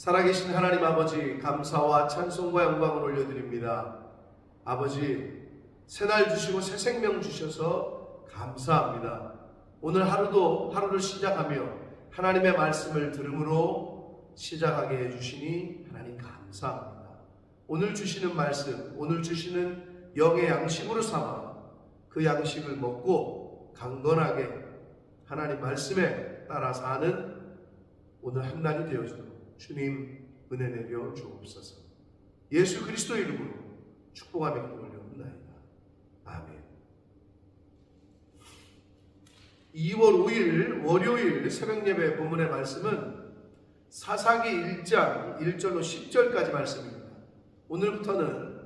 살아계신 하나님 아버지, 감사와 찬송과 영광을 올려드립니다. 아버지, 새날 주시고 새 생명 주셔서 감사합니다. 오늘 하루도 하루를 시작하며 하나님의 말씀을 들음으로 시작하게 해주시니 하나님 감사합니다. 오늘 주시는 말씀, 오늘 주시는 영의 양식으로 삼아 그 양식을 먹고 강건하게 하나님 말씀에 따라 사는 오늘 한 날이 되어주도록 주님 은혜 내려 주옵소서. 예수 그리스도 이름으로 축복하며 기도드립니다. 아멘. 2월 5일 월요일 새벽예배 본문의 말씀은 사사기 1장 1절로 10절까지 말씀입니다. 오늘부터는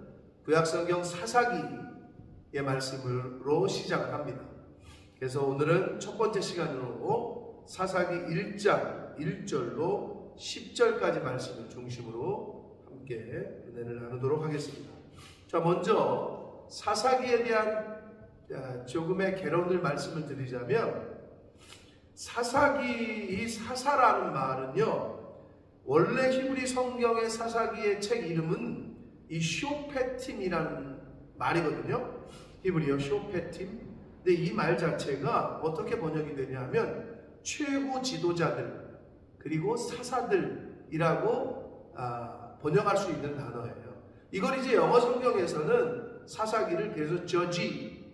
구약성경 사사기의 말씀으로 시작합니다. 그래서 오늘은 첫 번째 시간으로 사사기 1장 1절로 10절까지 말씀을 중심으로 함께 은혜를 나누도록 하겠습니다. 자, 먼저 사사기에 대한 조금의 개론을 말씀을 드리자면, 이 사사라는 말은요, 원래 히브리 성경의 사사기의 책 이름은 이 쇼페팀이라는 말이거든요. 히브리어 쇼페팀. 근데 이 말 자체가 어떻게 번역이 되냐면 최고 지도자들 그리고 사사들이라고 번역할 수 있는 단어예요. 이걸 이제 영어 성경에서는 사사기를 그래서 저지,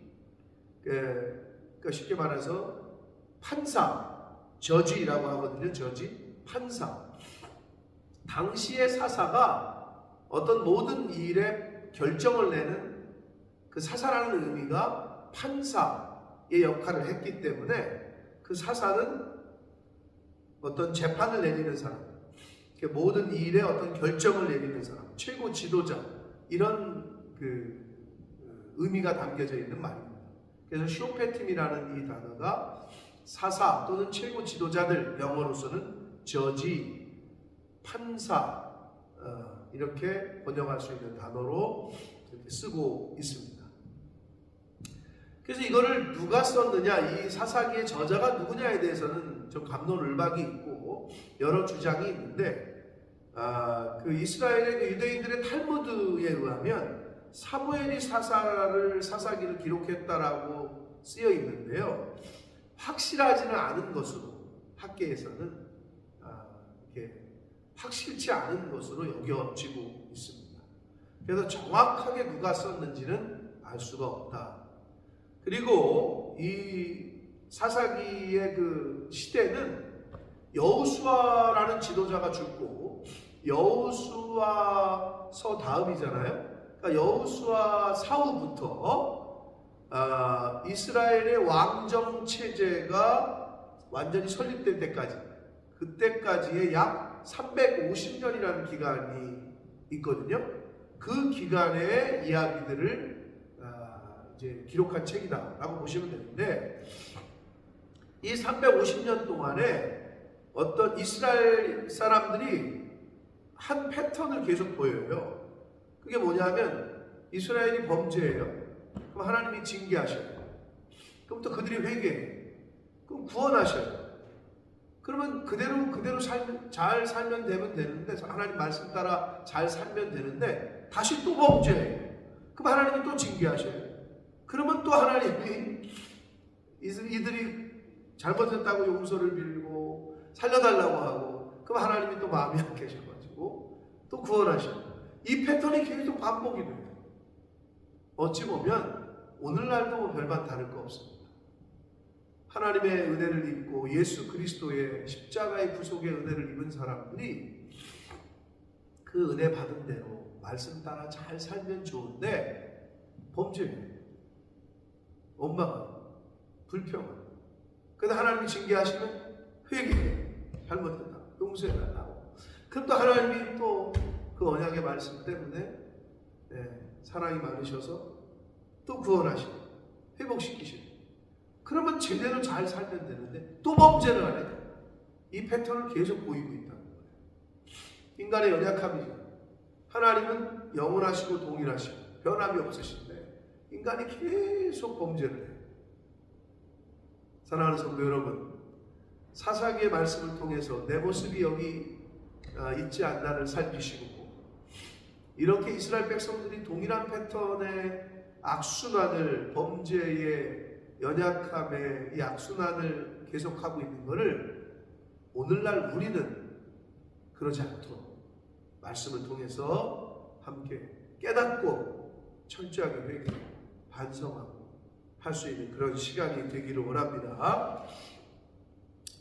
그러니까 쉽게 말해서 판사, 저지라고 하거든요. 저지, 판사. 당시의 사사가 어떤 모든 일에 결정을 내는 그 사사라는 의미가 판사의 역할을 했기 때문에 그 사사는 어떤 재판을 내리는 사람, 모든 일에 어떤 결정을 내리는 사람, 최고 지도자, 이런 의미가 담겨져 있는 말입니다. 그래서 쇼페팀이라는 이 단어가 사사 또는 최고 지도자들, 영어로서는 저지, 판사, 이렇게 번역할 수 있는 단어로 이렇게 쓰고 있습니다. 그래서 이거를 누가 썼느냐, 이 사사기의 저자가 누구냐에 대해서는 좀 감론을박이 있고 여러 주장이 있는데, 그 이스라엘의 그 유대인들의 탈무드에 의하면 사무엘이 사사기를 기록했다라고 쓰여 있는데요, 확실하지는 않은 것으로 학계에서는 이렇게 확실치 않은 것으로 여겨지고 있습니다. 그래서 정확하게 누가 썼는지는 알 수가 없다. 그리고 이 사사기의 그 시대는 여호수아라는 지도자가 죽고 여호수아서 다음이잖아요. 그러니까 여호수아 사후부터 이스라엘의 왕정 체제가 완전히 설립될 때까지, 그때까지의 약 350년이라는 기간이 있거든요. 그 기간의 이야기들을 이제 기록한 책이다라고 보시면 되는데, 이 350년 동안에 어떤 이스라엘 사람들이 한 패턴을 계속 보여요. 그게 뭐냐면 이스라엘이 범죄해요. 그럼 하나님이 징계하셔요. 그럼 또 그들이 회개해요. 그럼 구원하셔요. 그러면 그대로 잘 살면 되는데, 하나님 말씀 따라 잘 살면 되는데, 다시 또 범죄해요. 그럼 하나님이 또 징계하셔요. 그러면 또 하나님이 이들이 잘못했다고 용서를 빌고 살려달라고 하고, 그럼 하나님이 또 마음이 약해져가지고 또 구원하셔요. 이 패턴이 계속 반복이 돼요. 어찌 보면 오늘날도 뭐 별반 다를 거 없습니다. 하나님의 은혜를 입고 예수 그리스도의 십자가의 구속의 은혜를 입은 사람들이 그 은혜 받은 대로 말씀 따라 잘 살면 좋은데 범죄해요. 원망하고 불평하고, 그래서 하나님이 징계하시면 회개해, 잘못했다, 용서해달라고. 그럼 또 하나님이 또 그 언약의 말씀 때문에 사랑이 많으셔서 또 구원하시고 회복시키시고, 그러면 제대로 잘 살면 되는데 또 범죄를 하네. 이 패턴을 계속 보이고 있다는 거예요. 인간의 연약함이죠. 하나님은 영원하시고 동일하시고 변함이 없으신데 인간이 계속 범죄를 해요. 사랑하는 성도 여러분, 사사기의 말씀을 통해서 내 모습이 여기 있지 않나를 살피시고, 이렇게 이스라엘 백성들이 동일한 패턴의 악순환을, 범죄의 연약함의 이 악순환을 계속하고 있는 것을 오늘날 우리는 그러지 않도록 말씀을 통해서 함께 깨닫고 철저하게 회개하고 반성하고 할 수 있는 그런 시간이 되기를 원합니다.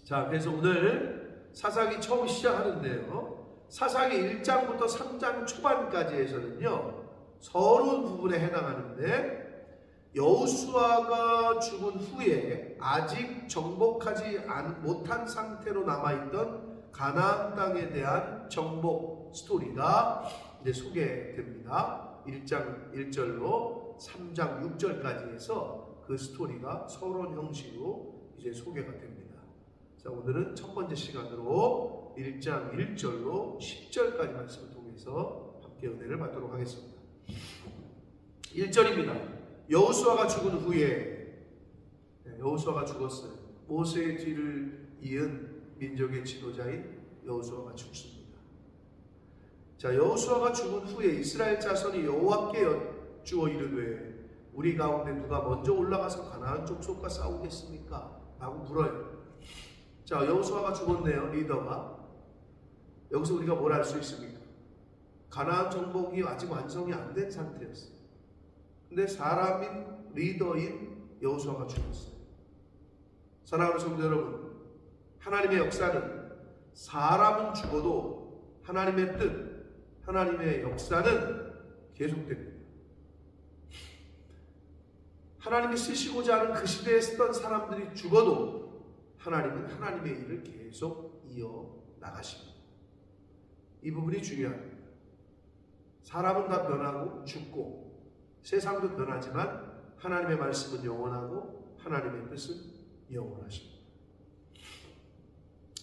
자, 그래서 오늘 사사기 처음 시작하는데요, 사사기 1장부터 3장 초반까지에서는요 서론 부분에 해당하는데, 여호수아가 죽은 후에 아직 정복하지 못한 상태로 남아있던 가나안 땅에 대한 정복 스토리가 이제 소개됩니다. 1장 1절로 3장 6절까지 해서 그 스토리가 서론 형식으로 이제 소개가 됩니다. 자, 오늘은 첫 번째 시간으로 1장 1절로 10절까지 말씀을 통해서 함께 은혜를 받도록 하겠습니다. 1절입니다. 여호수아가 죽은 후에, 여호수아가 죽었어요. 모세의 뒤를 이은 민족의 지도자인 여호수아가 죽습니다. 자, 여호수아가 죽은 후에 이스라엘 자손이 여호와께 여쭈어 이르되 우리 가운데 누가 먼저 올라가서 가나안 족속과 싸우겠습니까? 라고 물어요. 자, 여호수아가 죽었네요. 리더가. 여기서 우리가 뭘 알 수 있습니까? 가나안 정복이 아직 완성이 안 된 상태였어요. 근데 사람인 리더인 여호수아가 죽었어요. 사랑하는 성도 여러분, 하나님의 역사는 사람은 죽어도 하나님의 뜻, 하나님의 역사는 계속됩니다. 하나님이 쓰시고자 하는 그 시대에 쓰던 사람들이 죽어도 하나님은 하나님의 일을 계속 이어나가십니다. 이 부분이 중요합니다. 사람은 다 변하고 죽고 세상도 변하지만 하나님의 말씀은 영원하고 하나님의 뜻은 영원하십니다.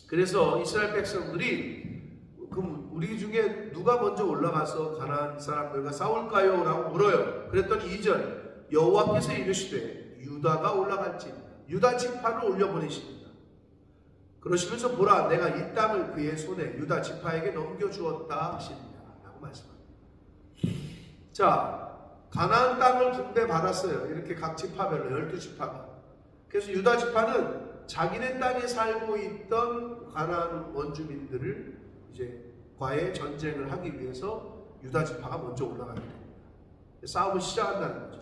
그래서 이스라엘 백성들이 그럼 우리 중에 누가 먼저 올라가서 가나안 사람들과 싸울까요? 라고 물어요. 그랬더니 2절, 여호와께서 이르시되 유다가 올라갈지 유다 지파를 올려보내십니다. 그러시면서 보라, 내가 이 땅을 그의 손에 유다 지파에게 넘겨주었다 하십니다. 라고 말씀합니다. 자, 가나안 땅을 분배받았어요. 이렇게 각 지파별로 12지파가. 그래서 유다 지파는 자기네 땅에 살고 있던 가나안 원주민들을 이제 과의 전쟁을 하기 위해서 유다 지파가 먼저 올라가게 됩니다. 싸움을 시작한다는 거죠.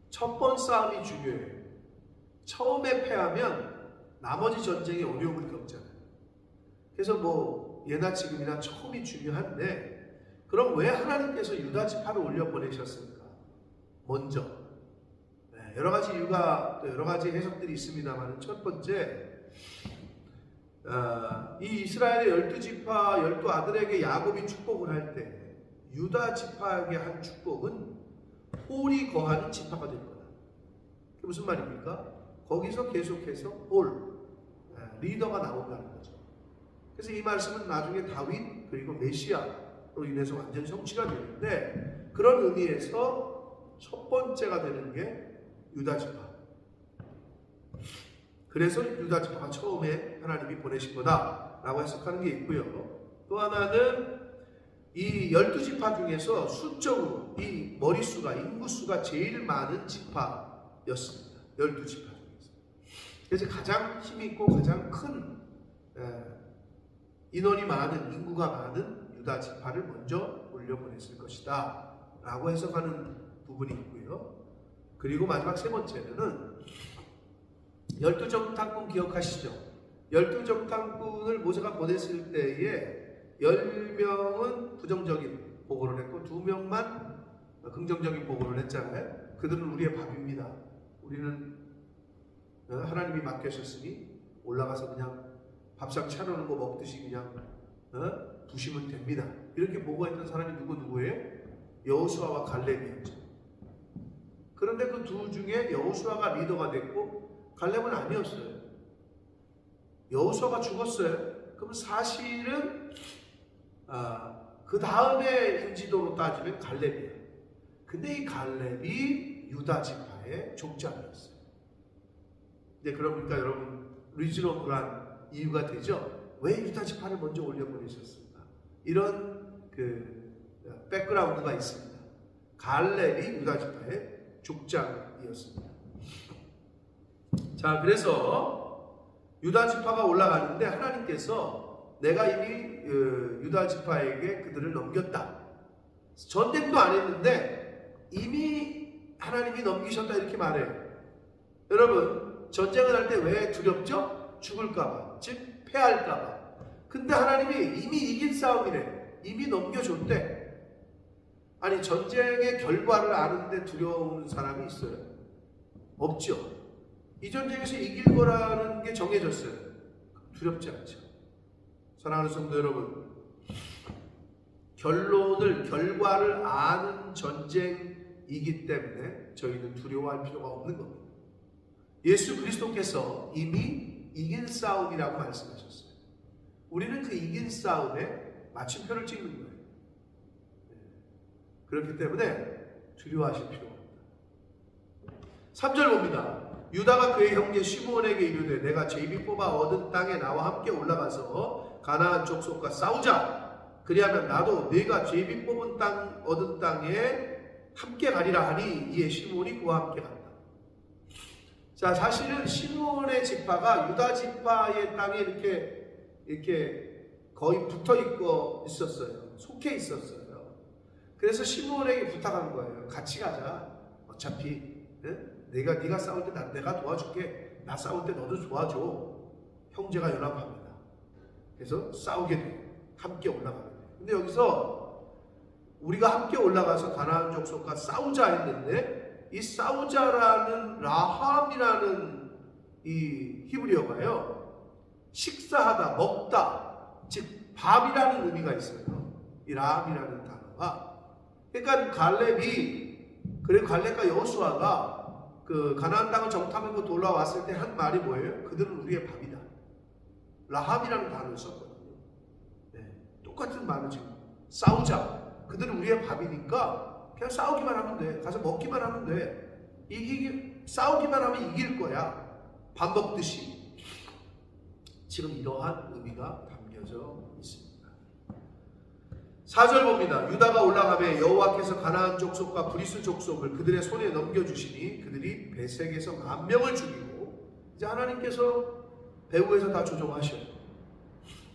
첫 번 싸움이 중요해요. 처음에 패하면 나머지 전쟁에 어려움을 겪잖아요. 그래서 뭐 예나 지금이나 처음이 중요한데, 그럼 왜 하나님께서 유다 지파를 올려 보내셨습니까? 먼저 여러 가지 이유가, 여러 가지 해석들이 있습니다만, 첫 번째, 이 이스라엘의 12지파 12아들에게 야곱이 축복을 할 때 유다 지파에게 한 축복은 홀이 거하는 지파가 될 거다. 그게 무슨 말입니까? 거기서 계속해서 홀, 리더가 나온다는 거죠. 그래서 이 말씀은 나중에 다윗 그리고 메시아로 인해서 완전 성취가 되는데, 그런 의미에서 첫 번째가 되는 게 유다 지파. 그래서 유다 지파가 처음에 하나님이 보내신 거다라고 해석하는 게 있고요. 또 하나는 이 12지파 중에서 수적으로 이 머릿수가, 인구수가 제일 많은 지파였습니다. 12지파 중에서. 그래서 가장 힘있고 가장 큰 인원이 많은, 인구가 많은 유다 지파를 먼저 올려보냈을 것이다 라고 해석하는 부분이 있고요. 그리고 마지막 세 번째는 12정탐꾼 기억하시죠? 12정탐꾼을 모세가 보냈을 때에 10명은 부정적인 보고를 했고 2명만 긍정적인 보고를 했잖아요. 그들은 우리의 밥입니다. 우리는 하나님이 맡겨셨으니 올라가서 그냥 밥상 차려놓은 거 먹듯이 그냥 부시면 됩니다. 이렇게 보고했던 사람이 누구예요? 여호수아와 갈렙이었죠. 그런데 그 두 중에 여호수아가 리더가 됐고 갈렙은 아니었어요. 여호수아가 죽었어요. 그럼 사실은 그 다음에 인지도로 따지면 갈렙이에요. 근데 이 갈렙이 유다 지파의 족장이었어요. 이제 그러니까 여러분 리즈너블한 이유가 되죠. 왜 유다 지파를 먼저 올려보내셨을까? 이런 그 백그라운드가 있습니다. 갈렙이 유다 지파의 족장이었습니다. 자, 그래서 유다 지파가 올라가는데 하나님께서 내가 이미 유다 지파에게 그들을 넘겼다. 전쟁도 안 했는데 이미 하나님이 넘기셨다 이렇게 말해요. 여러분, 전쟁을 할 때 왜 두렵죠? 죽을까봐, 즉 패할까봐. 근데 하나님이 이미 이긴 싸움이래. 이미 넘겨줬대. 아니, 전쟁의 결과를 아는데 두려운 사람이 있어요? 없죠. 이 전쟁에서 이길 거라는 게 정해졌어요. 두렵지 않죠. 사랑하는 성도 여러분, 결과를 아는 전쟁이기 때문에 저희는 두려워할 필요가 없는 겁니다. 예수 그리스도께서 이미 이긴 싸움이라고 말씀하셨어요. 우리는 그 이긴 싸움에 마침표를 찍는 거예요. 그렇기 때문에 두려워하실 필요가 없다. 3절 봅니다. 유다가 그의 형제 시므온에게 이르되 내가 제비 뽑아 얻은 땅에 나와 함께 올라가서 가나안 족속과 싸우자. 그리하면 나도 네가 제비 뽑은 땅 얻은 땅에 함께 가리라 하니 이에 시므온이 그와 함께 갔다. 자, 사실은 시므온의 지파가 유다 지파의 땅에 이렇게 거의 붙어 있었어요. 속해 있었어요. 그래서 시므온에게 부탁한 거예요. 같이 가자. 어차피 네가 싸울 때 내가 도와줄게. 나 싸울 때 너도 도와줘. 형제가 연합합니다. 그래서 싸우게 돼요. 함께 올라가게 돼요. 근데 여기서 우리가 함께 올라가서 가나안 족속과 싸우자 했는데 이 싸우자라는 라함이라는 이 히브리어가요, 식사하다, 먹다, 즉 밥이라는 의미가 있어요. 이 라함이라는 단어가. 그러니까 그리고 갈렙과 여호수아가 그 가나안 땅을 정탐하고 돌아왔을 때 한 말이 뭐예요? 그들은 우리의 밥이다. 라함이라는 단어를 썼거든요. 네, 똑같은 말을 지금 싸우자. 그들은 우리의 밥이니까 그냥 싸우기만 하면 돼. 가서 먹기만 하면 돼. 싸우기만 하면 이길 거야. 밥 먹듯이. 지금 이러한 의미가 담겨져 있습니다. 4절 봅니다. 유다가 올라가매 여호와께서 가나안 족속과 브리스 족속을 그들의 손에 넘겨주시니 그들이 베색에서 10,000명을 죽이고, 이제 하나님께서 배후에서 다 조종하셔요.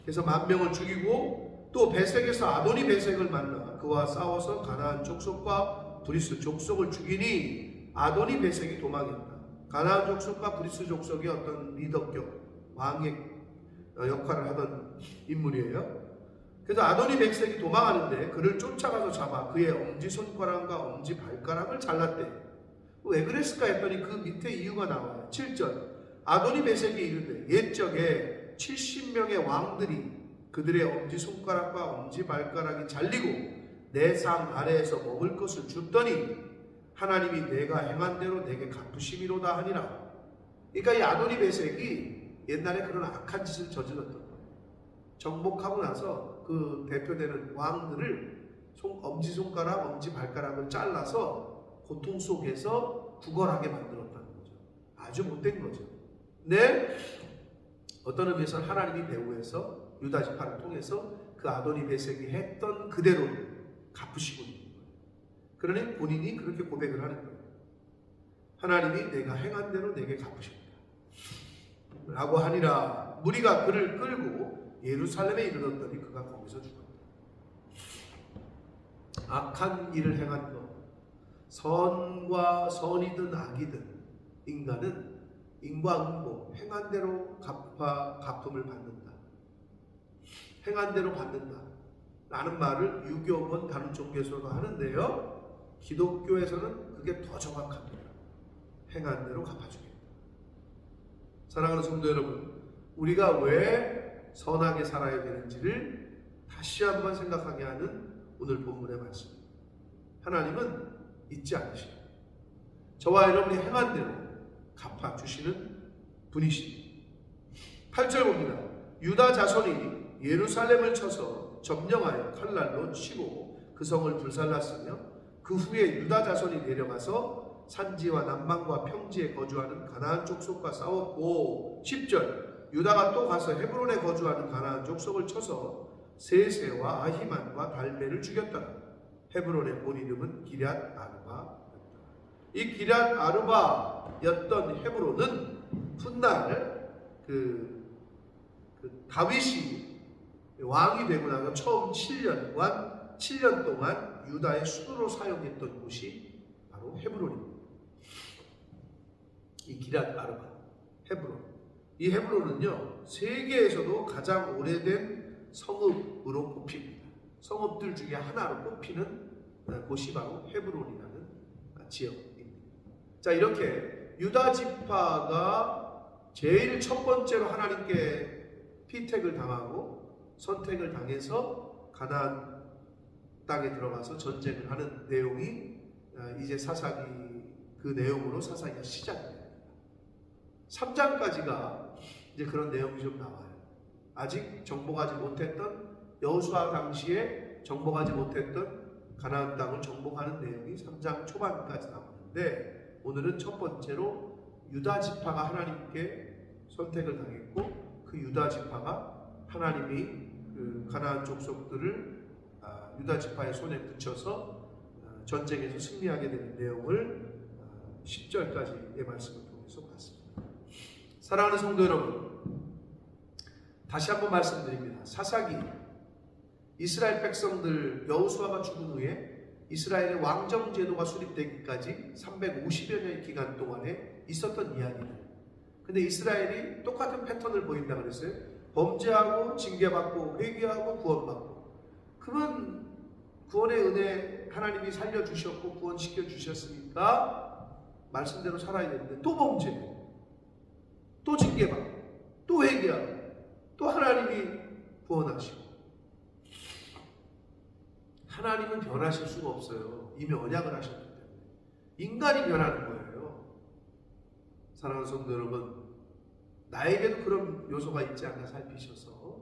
그래서 10,000명을 죽이고 또 베색에서 아도니 베색을 만나 그와 싸워서 가나안 족속과 브리스 족속을 죽이니 아도니 베색이 도망했다. 가나안 족속과 브리스 족속의 어떤 리더격, 왕의 역할을 하던 인물이에요. 그래서 아도니 백색이 도망하는데 그를 쫓아가서 잡아 그의 엄지손가락과 엄지발가락을 잘랐대. 왜 그랬을까 했더니 그 밑에 이유가 나와요. 7절. 아도니 백색이 이르되 옛적에 70명의 왕들이 그들의 엄지손가락과 엄지발가락이 잘리고 내 상 아래에서 먹을 것을 줬더니 하나님이 내가 행한 대로 내게 갚으심이로다 하니라. 그러니까 이 아도니 백색이 옛날에 그런 악한 짓을 저질렀던 거예요. 정복하고 나서 그 대표되는 왕들을 엄지손가락, 엄지발가락을 잘라서 고통 속에서 구걸하게 만들었다는 거죠. 아주 못된 거죠. 네, 어떤 의미에서는 하나님이 배후에서 유다 지파를 통해서 그 아도니 베색이 했던 그대로 갚으시고 있는 거예요. 그러니 본인이 그렇게 고백을 하는 거예요. 하나님이 내가 행한 대로 내게 갚으십니다 라고 하니라. 무리가 그를 끌고 예루살렘에 이르렀더니 그가 거기서 죽었다. 악한 일을 행한 것, 선이든 악이든 인간은 인과응보, 행한 대로 갚음을 받는다. 행한 대로 받는다 라는 말을 유교건 다른 종교에서도 하는데요, 기독교에서는 그게 더 정확합니다. 행한 대로 갚아주겠다. 사랑하는 성도 여러분, 우리가 왜 선하게 살아야 되는지를 다시 한번 생각하게 하는 오늘 본문의 말씀. 하나님은 잊지 않으십니다. 저와 여러분이 행한 대로 갚아주시는 분이십니다. 8절 봅니다. 유다 자손이 예루살렘을 쳐서 점령하여 칼날로 치고 그 성을 불살랐으며 그 후에 유다 자손이 내려가서 산지와 남방과 평지에 거주하는 가나안 족속과 싸웠고, 10절 유다가 또 가서 헤브론에 거주하는 가나안 족속을 쳐서 세세와 아히만과 달메를 죽였더라. 헤브론의 본 이름은 기럇 아르바였다. 이 기럇 아르바였던 헤브론은 훗날 다윗이 왕이 되고 나서 처음 7년 동안 유다의 수도로 사용했던 곳이 바로 헤브론입니다. 이 기럇 아르바, 헤브론. 이 헤브론은요, 세계에서도 가장 오래된 성읍으로 꼽힙니다. 성읍들 중에 하나로 꼽히는 곳이 바로 헤브론이라는 지역입니다. 자, 이렇게 유다 지파가 제일 첫 번째로 하나님께 피택을 당하고 선택을 당해서 가나안 땅에 들어가서 전쟁을 하는 내용이 이제 사사기 그 내용으로 사사기가 시작됩니다. 3장까지가 이제 그런 내용이 좀 나와요. 아직 정복하지 못했던 여호수아 당시에 정복하지 못했던 가나안 땅을 정복하는 내용이 3장 초반까지 나오는데, 오늘은 첫 번째로 유다 지파가 하나님께 선택을 당했고 그 유다 지파가 하나님이 그 가나안 족속들을 유다 지파의 손에 붙여서 전쟁에서 승리하게 되는 내용을 10절까지의 말씀을 통해서 봤습니다. 사랑하는 성도 여러분, 다시 한번 말씀드립니다. 사사기 이스라엘 백성들 여호수아가 죽은 후에 이스라엘의 왕정 제도가 수립되기까지 350여 년의 기간 동안에 있었던 이야기들. 근데 이스라엘이 똑같은 패턴을 보인다 그랬어요. 범죄하고 징계받고 회개하고 구원받고. 그러면 구원의 은혜 하나님이 살려주셨고 구원시켜 주셨으니까 말씀대로 살아야 되는데 또 범죄, 또 징계받고, 또 회개하고, 또 하나님이 구원하시고. 하나님은 변하실 수가 없어요. 이미 언약을 하셨기 때문에. 인간이 변하는 거예요. 사랑하는 성도 여러분, 나에게도 그런 요소가 있지 않나 살피셔서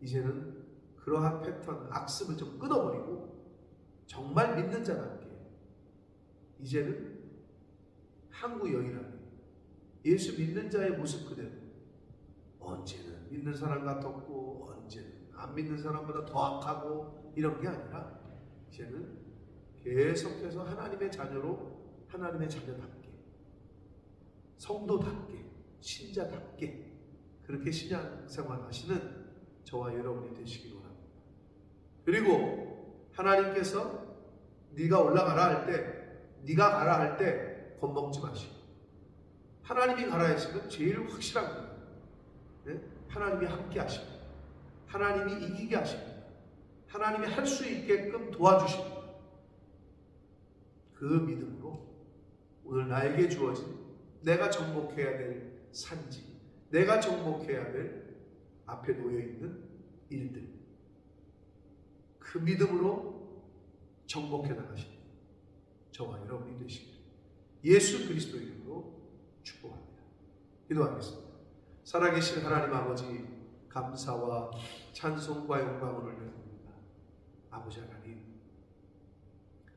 이제는 그러한 패턴, 악습을 좀 끊어버리고 정말 믿는 자답게 이제는 항구 여인하게 예수 믿는 자의 모습 그대로, 언제는 믿는 사람 같았고 언제는 안 믿는 사람보다 더 악하고 이런 게 아니라 이제는 계속해서 하나님의 자녀로, 하나님의 자녀답게, 성도답게, 신자답게 그렇게 신앙생활 하시는 저와 여러분이 되시기 원합니다. 그리고 하나님께서 네가 올라가라 할 때, 네가 가라 할 때 겁먹지 마시고, 하나님이 가라 하시면 제일 확실한 거예요. 네? 하나님이 함께 하십니다. 하나님이 이기게 하십니다. 하나님이 할 수 있게끔 도와주십니다. 그 믿음으로 오늘 나에게 주어진 내가 정복해야 될 산지, 내가 정복해야 될 앞에 놓여있는 일들, 그 믿음으로 정복해 나가십니다. 저와 여러분이 되시기를 예수 그리스도 이름으로 축복합니다. 기도하겠습니다. 살아계신 하나님 아버지, 감사와 찬송과 영광을 올려드립니다. 아버지 하나님,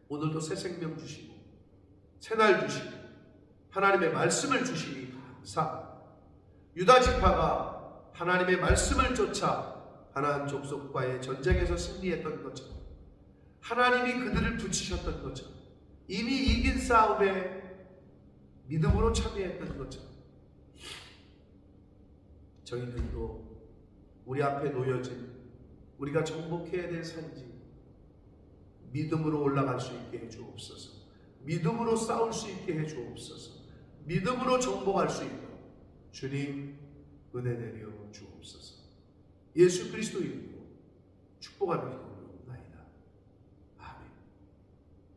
오늘도 새 생명 주시고 새날 주시고 하나님의 말씀을 주시니 감사합니다. 유다 지파가 하나님의 말씀을 쫓아 가나안 족속과의 전쟁에서 승리했던 것처럼, 하나님이 그들을 붙이셨던 것처럼, 이미 이긴 싸움에 믿음으로 참여했던 것처럼, 저희들도 우리 앞에 놓여진 우리가 정복해야 될 산지 믿음으로 올라갈 수 있게 해주옵소서. 믿음으로 싸울 수 있게 해주옵소서. 믿음으로 정복할 수 있도록 주님 은혜 내려 주옵소서. 예수 그리스도 이름으로 축복합니다.